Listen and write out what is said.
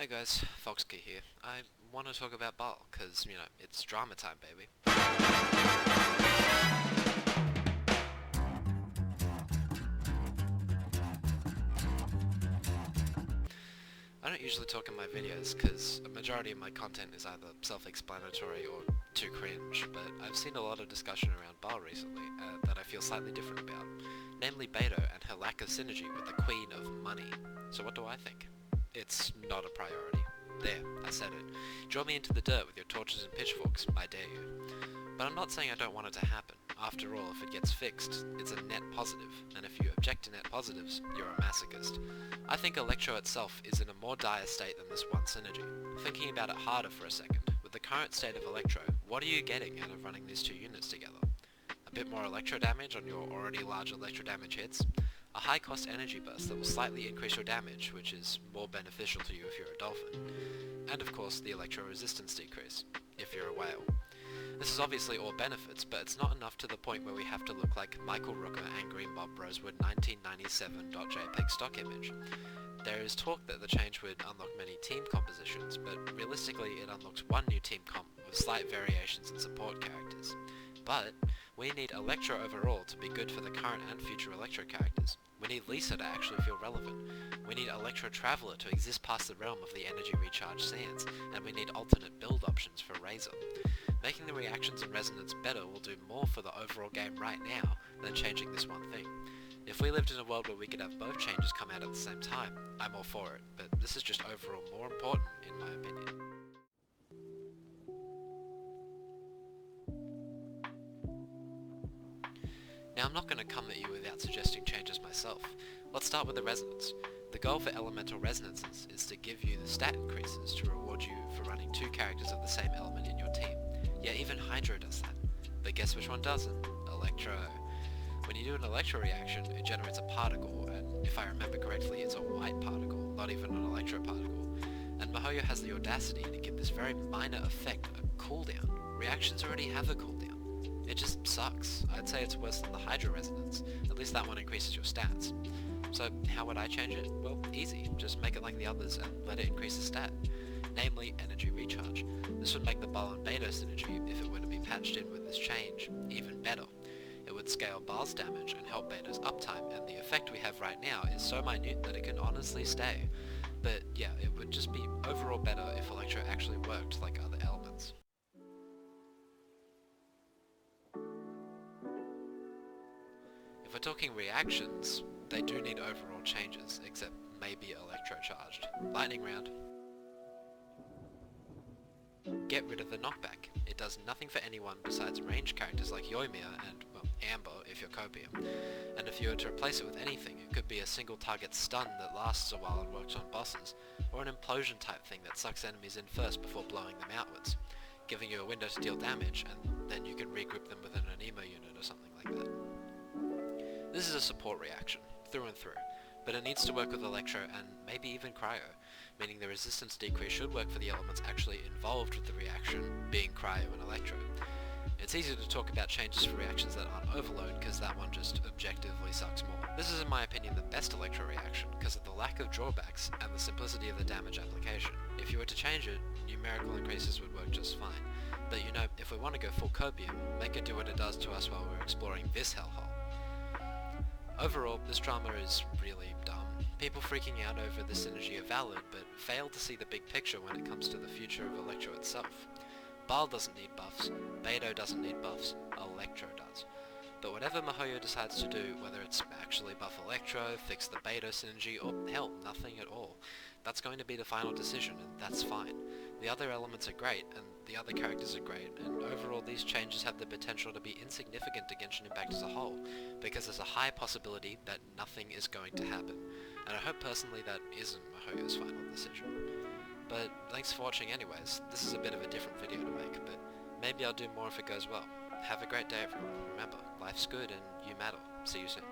Hey guys, Foxkey here. I want to talk about Baal, cause, it's drama time, baby. I don't usually talk in my videos, cause a majority of my content is either self-explanatory or too cringe, but I've seen a lot of discussion around Baal recently, that I feel slightly different about. Namely Beidou and her lack of synergy with the Queen of Money. So what do I think? It's not a priority. There, I said it. Draw me into the dirt with your torches and pitchforks, I dare you. But I'm not saying I don't want it to happen. After all, if it gets fixed, it's a net positive, and if you object to net positives, you're a masochist. I think Electro itself is in a more dire state than this one synergy. Thinking about it harder for a second, with the current state of Electro, what are you getting out of running these two units together? A bit more Electro damage on your already large Electro damage hits? A high cost energy burst that will slightly increase your damage, which is more beneficial to you if you're a dolphin. And of course the Electro resistance decrease, if you're a whale. This is obviously all benefits, but it's not enough to the point where we have to look like Michael Rooker and Green Bob Rosewood 1997.jpg stock image. There is talk that the change would unlock many team compositions, but realistically it unlocks one new team comp with slight variations in support characters. But we need Electro overall to be good for the current and future Electro characters. We need Lisa to actually feel relevant. We need Electro Traveler to exist past the realm of the energy recharge sands, and we need alternate build options for Razor. Making the reactions and resonance better will do more for the overall game right now than changing this one thing. If we lived in a world where we could have both changes come out at the same time, I'm all for it, but this is just overall more important in my opinion. Now I'm not going to come at you without suggesting changes myself. Let's start with the resonance. The goal for elemental resonances is to give you the stat increases to reward you for running two characters of the same element in your team. Yeah, even Hydro does that. But guess which one doesn't? Electro. When you do an Electro reaction, it generates a particle, and if I remember correctly, it's a white particle, not even an Electro particle. And MiHoYo has the audacity to give this very minor effect a cooldown. Reactions already have a cooldown. It just sucks. I'd say it's worse than the Hydro resonance. At least that one increases your stats. So how would I change it? Well, easy. Just make it like the others and let it increase the stat. Namely, energy recharge. This would make the Baal and Beidou synergy, if it were to be patched in with this change, even better. It would scale Baal's damage and help Beidou's uptime, and the effect we have right now is so minute that it can honestly stay. But yeah, it would just be overall better if Electro actually worked like other elements. If we're talking reactions, they do need overall changes, except maybe Electro charged. Lightning round. Get rid of the knockback. It does nothing for anyone besides ranged characters like Yoimiya and, well, Amber if you're Copium. And if you were to replace it with anything, it could be a single target stun that lasts a while and works on bosses, or an implosion type thing that sucks enemies in first before blowing them outwards, giving you a window to deal damage, and then you can regroup them within an emo unit or something like that. This is a support reaction, through and through, but it needs to work with Electro and maybe even Cryo, meaning the resistance decrease should work for the elements actually involved with the reaction, being Cryo and Electro. It's easy to talk about changes for reactions that aren't overload, because that one just objectively sucks more. This is in my opinion the best Electro reaction, because of the lack of drawbacks and the simplicity of the damage application. If you were to change it, numerical increases would work just fine. But if we want to go full Copium, make it do what it does to us while we're exploring this hellhole. Overall, this drama is really dumb. People freaking out over the synergy are valid, but fail to see the big picture when it comes to the future of Electro itself. Baal doesn't need buffs, Beidou doesn't need buffs, Electro does. But whatever MiHoYo decides to do, whether it's actually buff Electro, fix the Beidou synergy, or hell, nothing at all, that's going to be the final decision, and that's fine. The other elements are great, and the other characters are great, and overall these changes have the potential to be insignificant to Genshin Impact as a whole, because there's a high possibility that nothing is going to happen, and I hope personally that isn't MiHoYo's final decision. But thanks for watching anyways. This is a bit of a different video to make, but maybe I'll do more if it goes well. Have a great day everyone. Remember, life's good and you matter. See you soon.